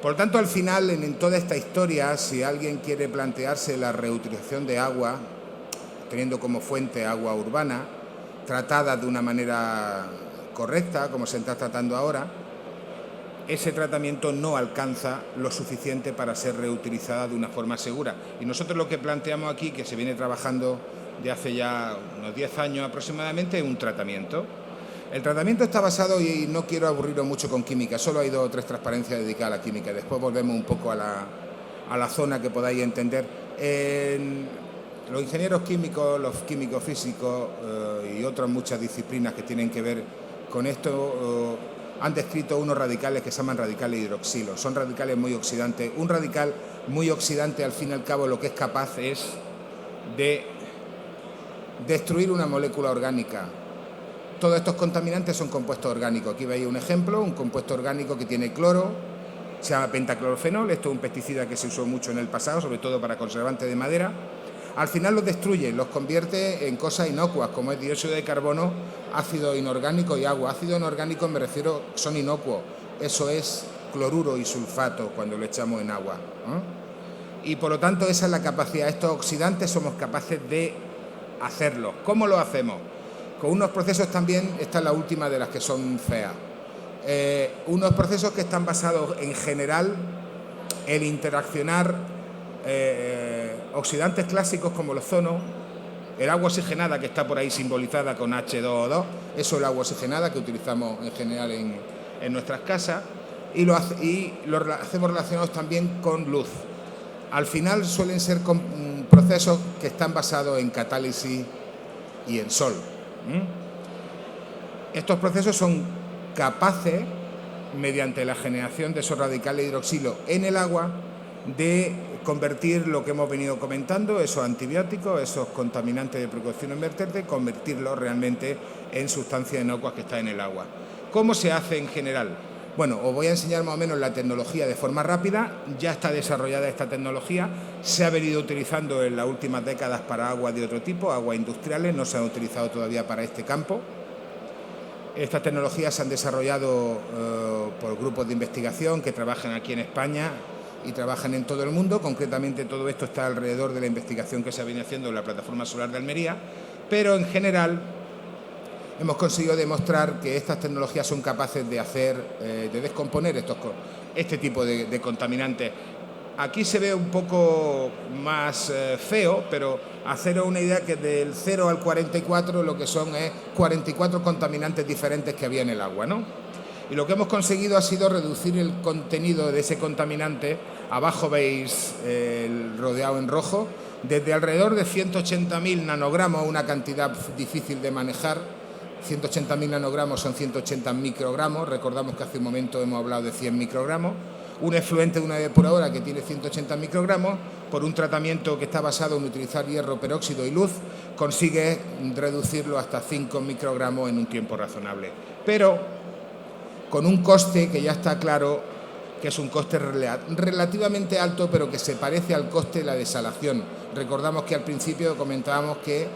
Por lo tanto, al final, en toda esta historia, si alguien quiere plantearse la reutilización de agua, teniendo como fuente agua urbana, tratada de una manera correcta, como se está tratando ahora, ese tratamiento no alcanza lo suficiente para ser reutilizada de una forma segura. Y nosotros lo que planteamos aquí, que se viene trabajando de hace ya unos 10 años aproximadamente, es un tratamiento. El tratamiento está basado, y no quiero aburriros mucho con química, solo hay 2 o 3 transparencias dedicadas a la química. Después volvemos un poco a la zona que podáis entender. Los ingenieros químicos, los químicos físicos y otras muchas disciplinas que tienen que ver con esto han descrito unos radicales que se llaman radicales hidroxilo. Son radicales muy oxidantes. Un radical muy oxidante, al fin y al cabo, lo que es capaz es de destruir una molécula orgánica. Todos estos contaminantes son compuestos orgánicos. Aquí veis un ejemplo, un compuesto orgánico que tiene cloro, se llama pentaclorofenol. Esto es un pesticida que se usó mucho en el pasado, sobre todo para conservantes de madera. Al final los destruye, los convierte en cosas inocuas, como es dióxido de carbono, ácido inorgánico y agua. Ácido inorgánico me refiero, son inocuos. Eso es cloruro y sulfato cuando lo echamos en agua, ¿eh? Y por lo tanto esa es la capacidad. Estos oxidantes somos capaces de hacerlo. ¿Cómo lo hacemos? Con unos procesos también, esta es la última de las que son feas. Unos procesos que están basados en general en interaccionar oxidantes clásicos como el ozono, el agua oxigenada que está por ahí simbolizada con H2O2, eso es el agua oxigenada que utilizamos en general en nuestras casas, y lo hacemos relacionados también con luz. Al final suelen ser procesos que están basados en catálisis y en sol. Estos procesos son capaces, mediante la generación de esos radicales hidroxilo en el agua, de convertir lo que hemos venido comentando, esos antibióticos, esos contaminantes de precaución en vertente, convertirlos realmente en sustancias inocuas que están en el agua. ¿Cómo se hace en general? Bueno, os voy a enseñar más o menos la tecnología de forma rápida. Ya está desarrollada esta tecnología, se ha venido utilizando en las últimas décadas para aguas de otro tipo, aguas industriales, no se han utilizado todavía para este campo. Estas tecnologías se han desarrollado por grupos de investigación que trabajan aquí en España y trabajan en todo el mundo. Concretamente todo esto está alrededor de la investigación que se viene haciendo en la plataforma solar de Almería, pero en general hemos conseguido demostrar que estas tecnologías son capaces de de descomponer este tipo de contaminantes. Aquí se ve un poco más feo, pero haceros una idea que del 0 al 44 lo que son es 44 contaminantes diferentes que había en el agua, ¿no? Y lo que hemos conseguido ha sido reducir el contenido de ese contaminante. Abajo veis el rodeado en rojo, desde alrededor de 180.000 nanogramos, una cantidad difícil de manejar. 180.000 nanogramos son 180 microgramos. Recordamos que hace un momento hemos hablado de 100 microgramos. Un efluente de una depuradora que tiene 180 microgramos, por un tratamiento que está basado en utilizar hierro peróxido y luz, consigue reducirlo hasta 5 microgramos en un tiempo razonable. Pero con un coste que ya está claro que es un coste relativamente alto, pero que se parece al coste de la desalación. Recordamos que al principio comentábamos que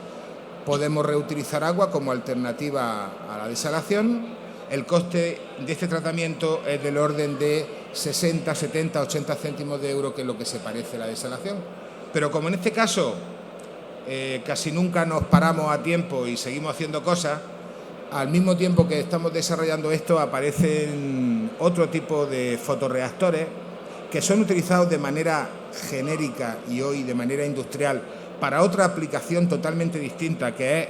podemos reutilizar agua como alternativa a la desalación. El coste de este tratamiento es del orden de 60, 70, 80 céntimos de euro, que es lo que se parece a la desalación. Pero como en este caso casi nunca nos paramos a tiempo y seguimos haciendo cosas, al mismo tiempo que estamos desarrollando esto, aparecen otro tipo de fotorreactores que son utilizados de manera genérica y hoy de manera industrial para otra aplicación totalmente distinta, que es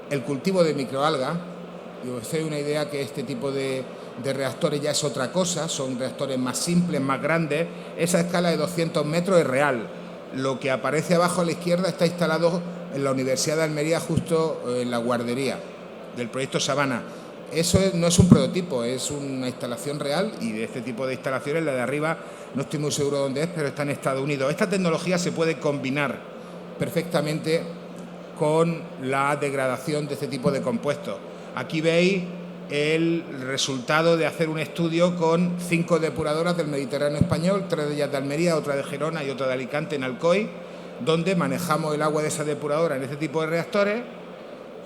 el cultivo de microalgas. Y os doy una idea que este tipo de reactores ya es otra cosa, son reactores más simples, más grandes. Esa escala de 200 metros es real. Lo que aparece abajo a la izquierda está instalado en la Universidad de Almería, justo en la guardería del proyecto Sabana. Eso no es un prototipo, es una instalación real, y de este tipo de instalaciones, la de arriba, no estoy muy seguro dónde es, pero está en Estados Unidos. Esta tecnología se puede combinar perfectamente con la degradación de este tipo de compuestos. Aquí veis el resultado de hacer un estudio con 5 depuradoras del Mediterráneo español, 3 de ellas de Almería, otra de Gerona y otra de Alicante, en Alcoy, donde manejamos el agua de esa depuradora en este tipo de reactores,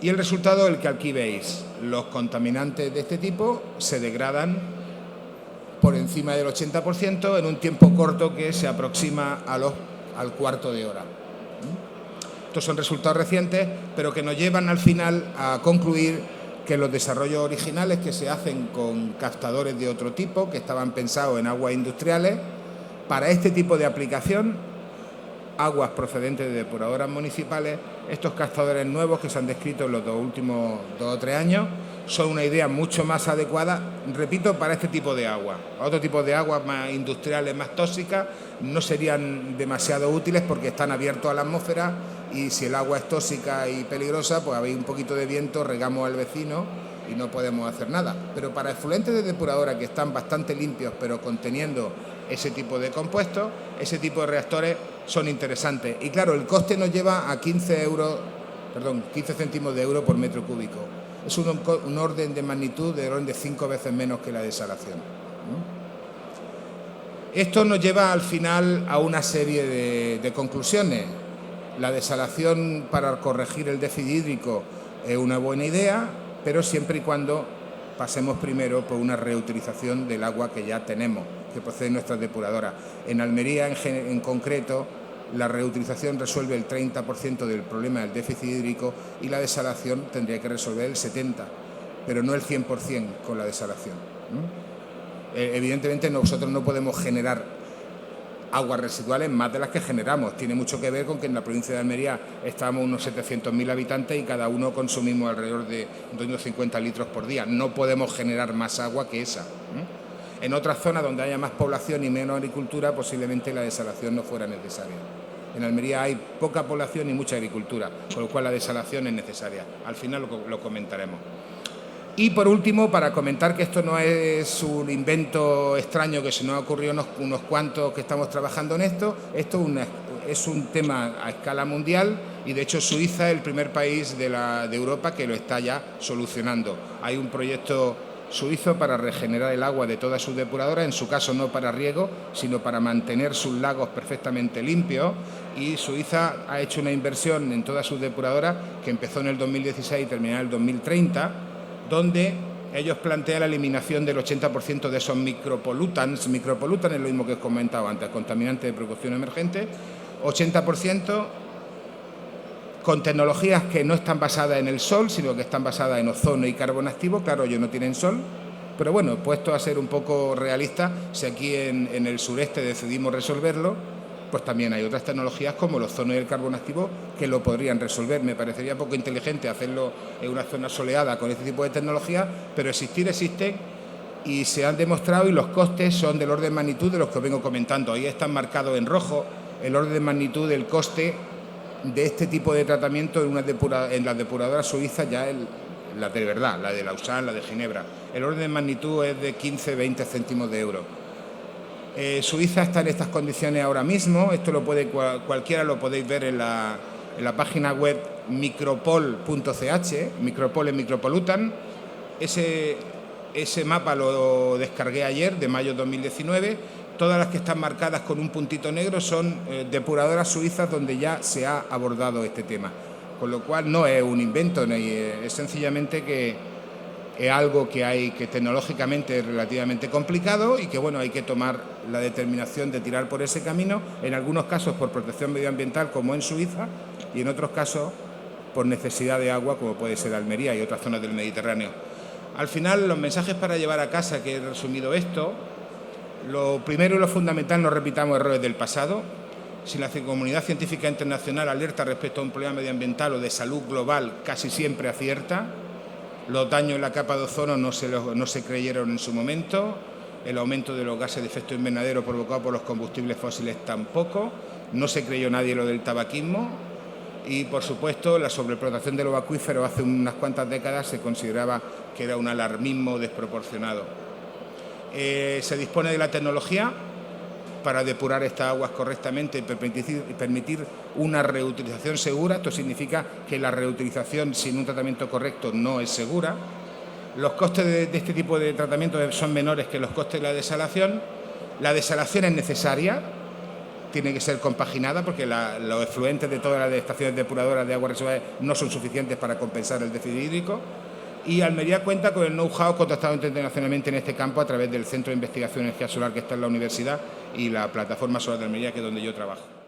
y el resultado es el que aquí veis. Los contaminantes de este tipo se degradan por encima del 80% en un tiempo corto que se aproxima al cuarto de hora. Estos son resultados recientes, pero que nos llevan al final a concluir que los desarrollos originales que se hacen con captadores de otro tipo, que estaban pensados en aguas industriales, para este tipo de aplicación, aguas procedentes de depuradoras municipales, estos captadores nuevos que se han descrito en los últimos 2 o 3 años, son una idea mucho más adecuada, repito, para este tipo de agua. Otro tipo de aguas más industriales, más tóxicas, no serían demasiado útiles porque están abiertos a la atmósfera y si el agua es tóxica y peligrosa, pues habéis un poquito de viento, regamos al vecino y no podemos hacer nada. Pero para efluentes de depuradora que están bastante limpios pero conteniendo ese tipo de compuestos, ese tipo de reactores son interesantes. Y claro, el coste nos lleva a 15 céntimos de euro por metro cúbico. Es un orden de magnitud de orden de 5 veces menos que la desalación. Esto nos lleva al final a una serie de conclusiones. La desalación para corregir el déficit hídrico es una buena idea, pero siempre y cuando pasemos primero por una reutilización del agua que ya tenemos, que procede de nuestras depuradoras. En Almería, en concreto, la reutilización resuelve el 30% del problema del déficit hídrico y la desalación tendría que resolver el 70%, pero no el 100% con la desalación. Evidentemente nosotros no podemos generar aguas residuales más de las que generamos. Tiene mucho que ver con que en la provincia de Almería estamos unos 700.000 habitantes y cada uno consumimos alrededor de 250 litros por día. No podemos generar más agua que esa. En otras zonas donde haya más población y menos agricultura, posiblemente la desalación no fuera necesaria. En Almería hay poca población y mucha agricultura, con lo cual la desalación es necesaria. Al final lo comentaremos. Y por último, para comentar que esto no es un invento extraño que se nos ha ocurrido unos cuantos que estamos trabajando en esto es un tema a escala mundial y de hecho Suiza es el primer país de Europa que lo está ya solucionando. Hay un proyecto suizo para regenerar el agua de todas sus depuradoras, en su caso no para riego, sino para mantener sus lagos perfectamente limpios, y Suiza ha hecho una inversión en todas sus depuradoras que empezó en el 2016 y terminará en el 2030, donde ellos plantean la eliminación del 80% de esos micropollutants. Micropollutants es lo mismo que os comentaba antes, contaminantes de producción emergente, 80% con tecnologías que no están basadas en el sol, sino que están basadas en ozono y carbono activo. Claro, ellos no tienen sol, pero bueno, puesto a ser un poco realista, si aquí en el sureste decidimos resolverlo, pues también hay otras tecnologías como el ozono y el carbono activo que lo podrían resolver. Me parecería poco inteligente hacerlo en una zona soleada con este tipo de tecnología, pero existir existen y se han demostrado y los costes son del orden de magnitud de los que os vengo comentando. Ahí están marcados en rojo el orden de magnitud del coste de este tipo de tratamiento en las depuradoras suizas, ya la de verdad, la de Lausanne, la de Ginebra. El orden de magnitud es de 15-20 céntimos de euro. Suiza está en estas condiciones ahora mismo. Esto cualquiera lo podéis ver en la página web micropol.ch, Micropol en Micropollutant. Ese mapa lo descargué ayer, de mayo de 2019. Todas las que están marcadas con un puntito negro son depuradoras suizas donde ya se ha abordado este tema. Con lo cual no es un invento, es sencillamente que es algo que tecnológicamente es relativamente complicado y que bueno, hay que tomar la determinación de tirar por ese camino, en algunos casos por protección medioambiental como en Suiza y en otros casos por necesidad de agua como puede ser Almería y otras zonas del Mediterráneo. Al final, los mensajes para llevar a casa, que he resumido esto, lo primero y lo fundamental, no repitamos errores del pasado. Si la comunidad científica internacional alerta respecto a un problema medioambiental o de salud global, casi siempre acierta. Los daños en la capa de ozono no se creyeron en su momento. El aumento de los gases de efecto invernadero provocado por los combustibles fósiles tampoco. No se creyó nadie lo del tabaquismo. Y, por supuesto, la sobreexplotación de los acuíferos hace unas cuantas décadas se consideraba que era un alarmismo desproporcionado. Se dispone de la tecnología para depurar estas aguas correctamente y permitir una reutilización segura. Esto significa que la reutilización sin un tratamiento correcto no es segura. Los costes de este tipo de tratamiento son menores que los costes de la desalación. La desalación es necesaria, tiene que ser compaginada porque los efluentes de todas las estaciones depuradoras de aguas residuales no son suficientes para compensar el déficit hídrico. Y Almería cuenta con el know-how contrastado internacionalmente en este campo a través del Centro de Investigación de Energía Solar que está en la universidad y la Plataforma Solar de Almería, que es donde yo trabajo.